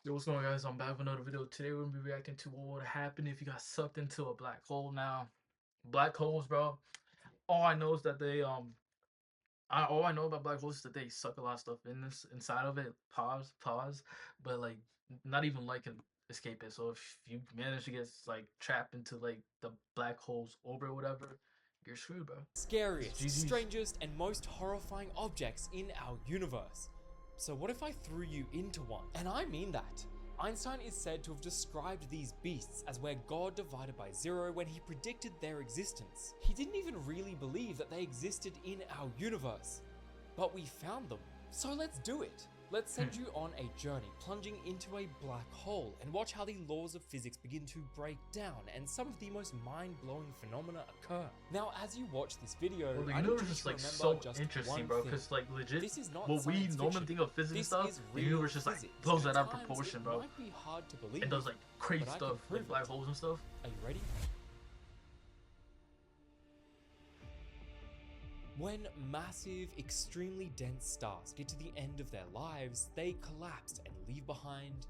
Yo, what's going on, guys? I'm back with another video. Today we're gonna be reacting to what would happen if you got sucked into a black hole. Now, black holes, bro. All I know is that all I know about black holes is that they suck a lot of stuff inside of it. Pause. But like, not even like can escape it. So if you manage to get like trapped into like the black hole's orbit or whatever, you're screwed, bro. It's Scariest, GG's. strangest, and most horrifying objects in our universe. So what if I threw you into one? And I mean that. Einstein is said to have described these beasts as where God divided by zero when he predicted their existence. He didn't even really believe that they existed in our universe. But we found them. So let's do it. Let's send you on a journey, plunging into a black hole, and watch how the laws of physics begin to break down and some of the most mind-blowing phenomena occur. Now, as you watch this video, Well, the I need universe you is to like remember so just interesting, one bro. thing. Because like legit, This is not what we science normally fiction. think of physics and This stuff, is the real universe just like physics, blows and that at out of times proportion, it bro. might be hard to believe, And does like crazy but I can stuff prove like black it. holes and stuff. Are you ready? When massive, extremely dense stars get to the end of their lives, they collapse and leave behind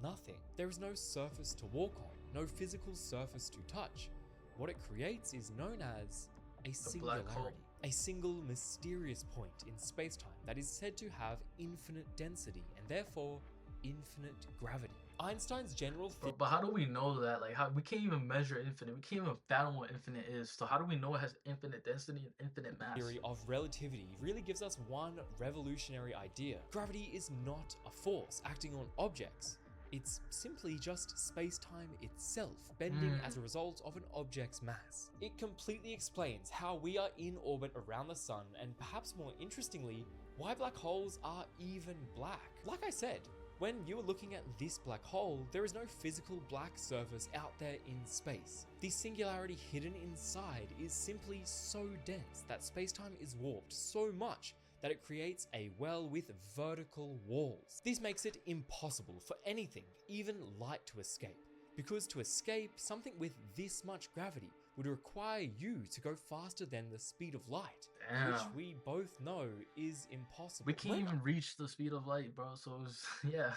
nothing. There is no surface to walk on, no physical surface to touch. What it creates is known as a black hole. singularity, a single mysterious point in space-time that is said to have infinite density and therefore infinite gravity. Einstein's general But how do we know that? Like, how we can't even measure infinite. We can't even fathom what infinite is. So how do we know it has infinite density and infinite mass? theory of relativity really gives us one revolutionary idea. Gravity is not a force acting on objects. It's simply just space-time itself, bending as a result of an object's mass. It completely explains how we are in orbit around the sun, and perhaps more interestingly, why black holes are even black. Like I said, when you are looking at this black hole, there is no physical black surface out there in space. The singularity hidden inside is simply so dense that space-time is warped so much that it creates a well with vertical walls. This makes it impossible for anything, even light, to escape. Because to escape something with this much gravity would require you to go faster than the speed of light, Damn. which we both know is impossible. We can't even reach the speed of light, bro. So it's, yeah,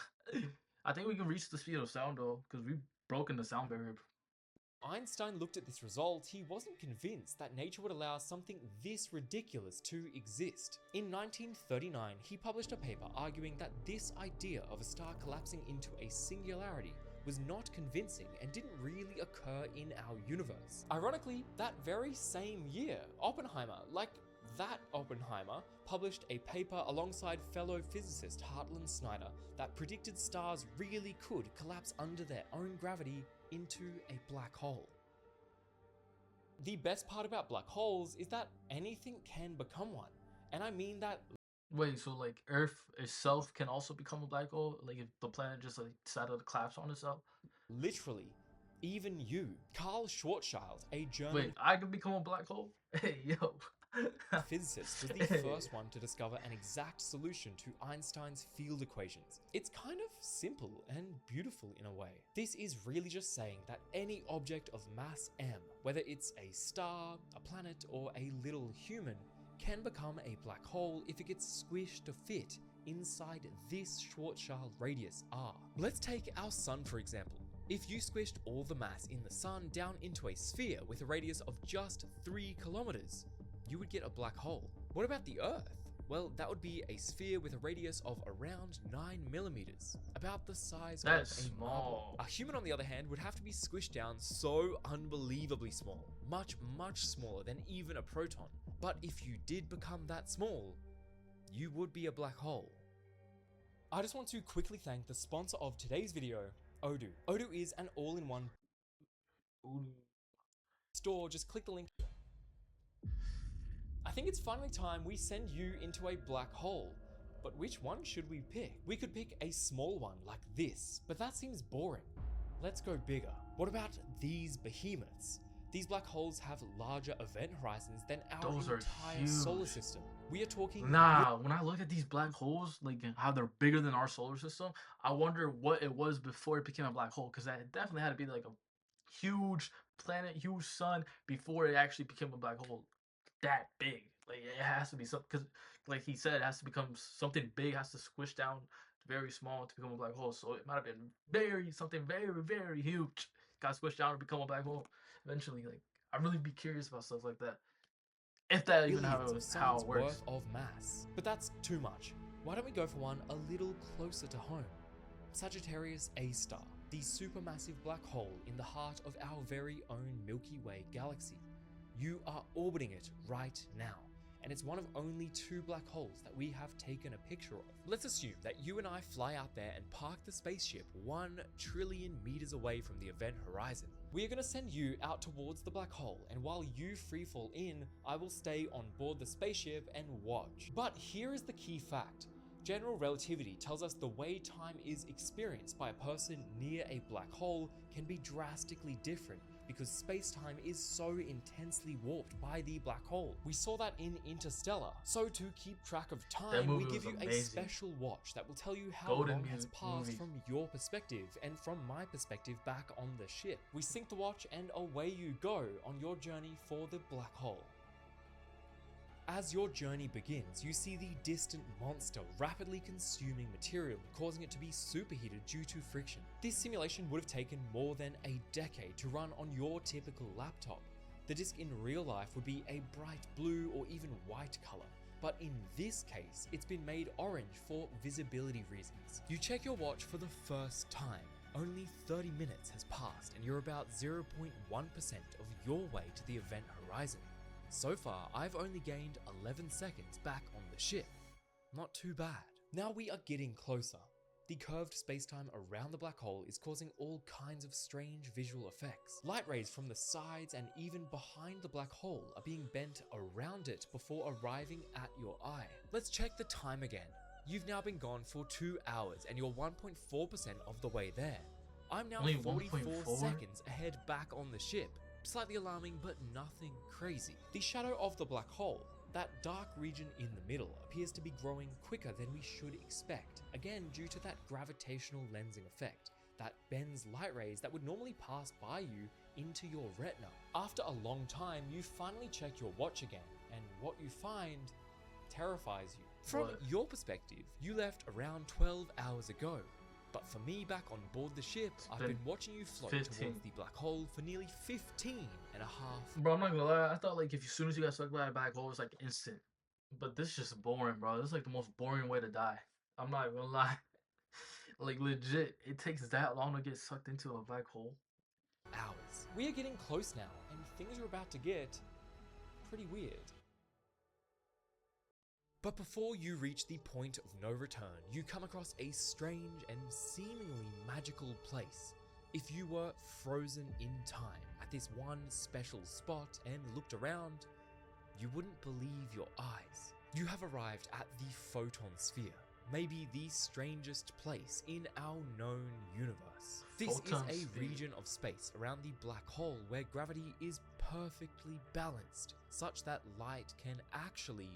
I think we can reach the speed of sound though, because we've broken the sound barrier. Einstein looked at this result, he wasn't convinced that nature would allow something this ridiculous to exist. In 1939, he published a paper arguing that this idea of a star collapsing into a singularity was not convincing and didn't really occur in our universe. Ironically, that very same year, Oppenheimer, published a paper alongside fellow physicist Hartland Snyder that predicted stars really could collapse under their own gravity into a black hole. The best part about black holes is that anything can become one, and I mean that. Wait, so like Earth itself can also become a black hole? Like if the planet just like decided to collapse on itself? Literally, even you. Carl Schwarzschild, a German Wait, I can become a black hole? Hey, yo. physicist, was the first one to discover an exact solution to Einstein's field equations. It's kind of simple and beautiful in a way. This is really just saying that any object of mass m, whether it's a star, a planet, or a little human, can become a black hole if it gets squished to fit inside this Schwarzschild radius r. Let's take our sun for example. If you squished all the mass in the sun down into a sphere with a radius of just 3 kilometers, you would get a black hole. What about the Earth? Well, that would be a sphere with a radius of around 9 millimeters, about the size of a marble. A human, on the other hand, would have to be squished down so unbelievably small, much smaller than even a proton. But if you did become that small, you would be a black hole. I just want to quickly thank the sponsor of today's video, Odoo. Odoo is an all-in-one store. Just click the link. I think it's finally time we send you into a black hole. But which one should we pick? We could pick a small one like this, but that seems boring. Let's go bigger. What about these behemoths? These black holes have larger event horizons than our entire solar system. We are talking... Nah, when I look at these black holes, like how they're bigger than our solar system, I wonder what it was before it became a black hole. Because that definitely had to be like a huge planet, huge sun before it actually became a black hole that big. Like it has to be something, because like he said, it has to become something big, has to squish down very small to become a black hole. So it might have been something very, very huge. Got squished down to become a black hole eventually. Like I really be curious about stuff like that. If that even Billions of how suns it works. worth of mass. But that's too much. Why don't we go for one a little closer to home? Sagittarius A star, the supermassive black hole in the heart of our very own Milky Way galaxy. You are orbiting it right now, and it's one of only 2 black holes that we have taken a picture of. Let's assume that you and I fly out there and park the spaceship 1 trillion meters away from the event horizon. We are going to send you out towards the black hole, and while you freefall in, I will stay on board the spaceship and watch. But here is the key fact. General relativity tells us the way time is experienced by a person near a black hole can be drastically different because space-time is so intensely warped by the black hole. We saw that in Interstellar. So to keep track of time, we give you a special watch that will tell you how long has passed from your perspective and from my perspective back on the ship. We sync the watch and away you go on your journey for the black hole. As your journey begins, you see the distant monster rapidly consuming material, causing it to be superheated due to friction. This simulation would have taken more than a decade to run on your typical laptop. The disk in real life would be a bright blue or even white color, but in this case, it's been made orange for visibility reasons. You check your watch for the first time. Only 30 minutes has passed and you're about 0.1% of your way to the event horizon. So far, I've only gained 11 seconds back on the ship. Not too bad. Now we are getting closer. The curved spacetime around the black hole is causing all kinds of strange visual effects. Light rays from the sides and even behind the black hole are being bent around it before arriving at your eye. Let's check the time again. You've now been gone for 2 hours and you're 1.4% of the way there. I'm now 44 seconds ahead back on the ship. Slightly alarming, but nothing crazy. The shadow of the black hole, that dark region in the middle, appears to be growing quicker than we should expect, again due to that gravitational lensing effect that bends light rays that would normally pass by you into your retina. After a long time, you finally check your watch again, and what you find terrifies you. From your perspective, you left around 12 hours ago. But for me back on board the ship, I've been watching you float towards the black hole for nearly 15 and a half. Bro, I'm not gonna lie, I thought like if as soon as you got sucked by a black hole, it's like instant. But this is just boring, bro. This is like the most boring way to die. I'm not gonna lie. Like legit, it takes that long to get sucked into a black hole. Hours. We are getting close now, and things are about to get pretty weird. But before you reach the point of no return, you come across a strange and seemingly magical place. If you were frozen in time at this one special spot and looked around, you wouldn't believe your eyes. You have arrived at the photon sphere, maybe the strangest place in our known universe. This is a region of space around the black hole where gravity is perfectly balanced, such that light can actually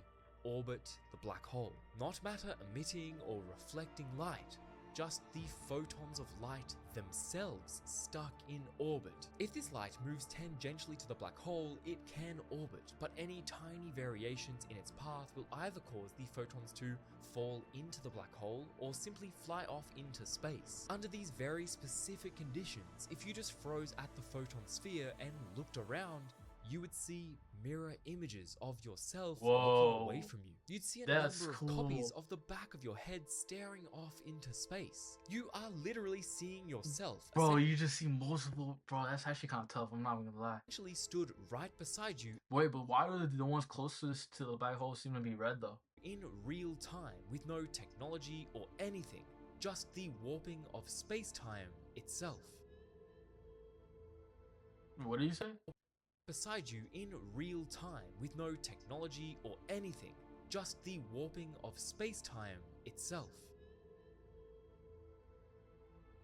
orbit the black hole. Not matter emitting or reflecting light, just the photons of light themselves stuck in orbit. If this light moves tangentially to the black hole, it can orbit, but any tiny variations in its path will either cause the photons to fall into the black hole or simply fly off into space. Under these very specific conditions, if you just froze at the photon sphere and looked around, you would see mirror images of yourself looking away from you. You'd see a number of copies of the back of your head staring off into space. You are literally seeing yourself. Bro, you just see multiple. Bro, that's actually kind of tough. I'm not gonna lie. Actually stood right beside you. Wait, but why do the ones closest to the black hole seem to be red though? In real time, with no technology or anything, just the warping of space-time itself. What did you say? Beside you in real time with no technology or anything, just the warping of space-time itself.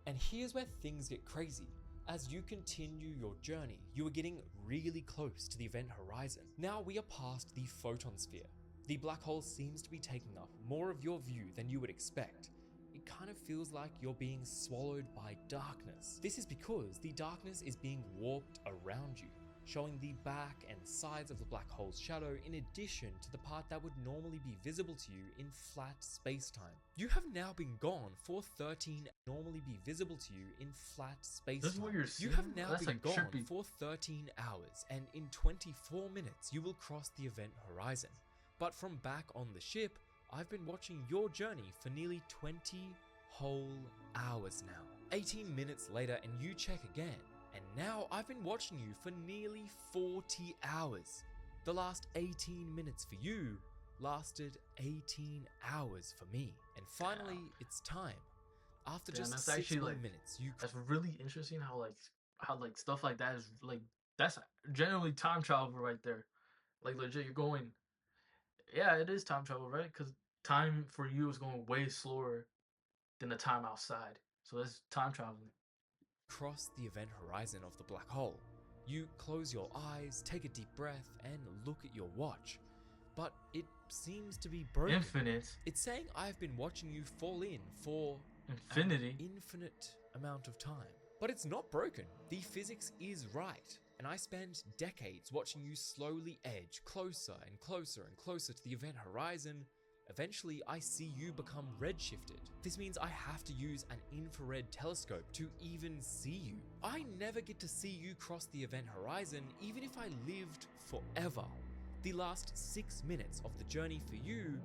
And here's where things get crazy. As you continue your journey, you are getting really close to the event horizon. Now we are past the photon sphere. The black hole seems to be taking up more of your view than you would expect. It kind of feels like you're being swallowed by darkness. This is because the darkness is being warped around you. showing the back and sides of the black hole's shadow in addition to the part that would normally be visible to you in flat space-time. You have now been gone for 13 normally be visible to you in flat space-time. This is what you're You seeing? have now That's been like gone trippy. for 13 hours, and in 24 minutes you will cross the event horizon. But from back on the ship, I've been watching your journey for nearly 20 whole hours now. 18 minutes later and you check again, and now I've been watching you for nearly 40 hours. The last 18 minutes for you lasted 18 hours for me. And finally, it's time. After just that's 6 actually more like minutes, you that's really interesting how like stuff like that is like that's generally time travel right there. Like legit, you're going. Yeah, it is time travel, right? Because time for you is going way slower than the time outside. So that's time traveling. cross the event horizon of the black hole. You close your eyes, take a deep breath, and look at your watch. But it seems to be broken. Infinite. It's saying I've been watching you fall in for Infinity. an infinite amount of time. But it's not broken. The physics is right. And I spent decades watching you slowly edge closer and closer and closer to the event horizon. Eventually, I see you become redshifted. This means I have to use an infrared telescope to even see you. I never get to see you cross the event horizon, even if I lived forever. The last 6 minutes of the journey for you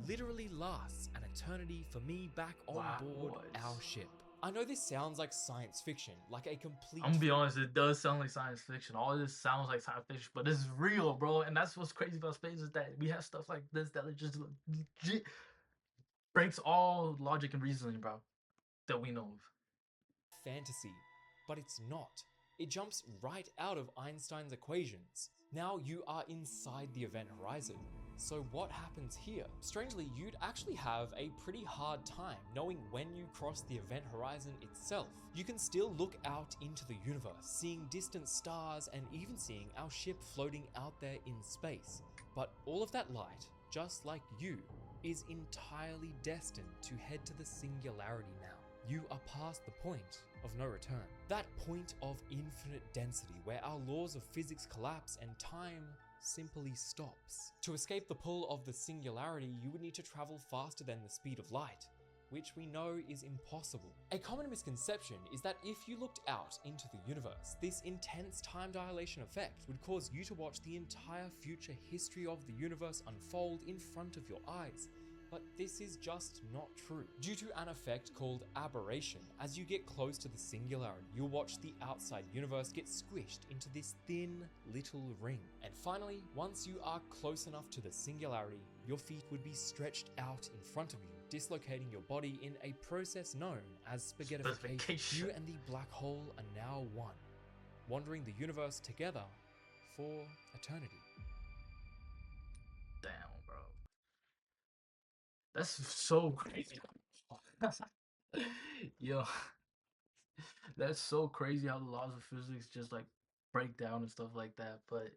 literally lasts an eternity for me back on board our ship. I know this sounds like science fiction, like a complete... I'm gonna be honest, it does sound like science fiction. All this sounds like science fiction, but this is real, bro. And that's what's crazy about space is that we have stuff like this that just legit breaks all logic and reasoning, bro, that we know of. fantasy, but it's not. It jumps right out of Einstein's equations. Now you are inside the event horizon. So what happens here? Strangely, you'd actually have a pretty hard time knowing when you cross the event horizon itself. You can still look out into the universe, seeing distant stars and even seeing our ship floating out there in space. But all of that light, just like you, is entirely destined to head to the singularity now. You are past the point of no return. That point of infinite density where our laws of physics collapse and time simply stops. To escape the pull of the singularity, you would need to travel faster than the speed of light, which we know is impossible. A common misconception is that if you looked out into the universe, this intense time dilation effect would cause you to watch the entire future history of the universe unfold in front of your eyes. But this is just not true. Due to an effect called aberration, as you get close to the singularity, you'll watch the outside universe get squished into this thin little ring. And finally, once you are close enough to the singularity, your feet would be stretched out in front of you, dislocating your body in a process known as spaghettification. You and the black hole are now one, wandering the universe together for eternity. Damn, bro. That's so crazy. Yo, that's so crazy how the laws of physics just like break down and stuff like that. But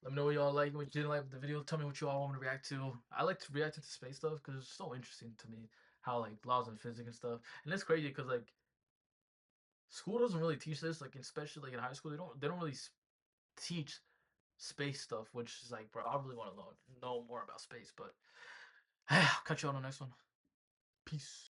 let me know what y'all like and what you didn't like with the video. Tell me what you all want me to react to. I like to react to space stuff because it's so interesting to me how like laws and physics and stuff. And it's crazy because like school doesn't really teach this. Like especially like in high school, they don't really teach space stuff, which is like, bro, I really want to know more about space. But I'll catch you on the next one. Peace.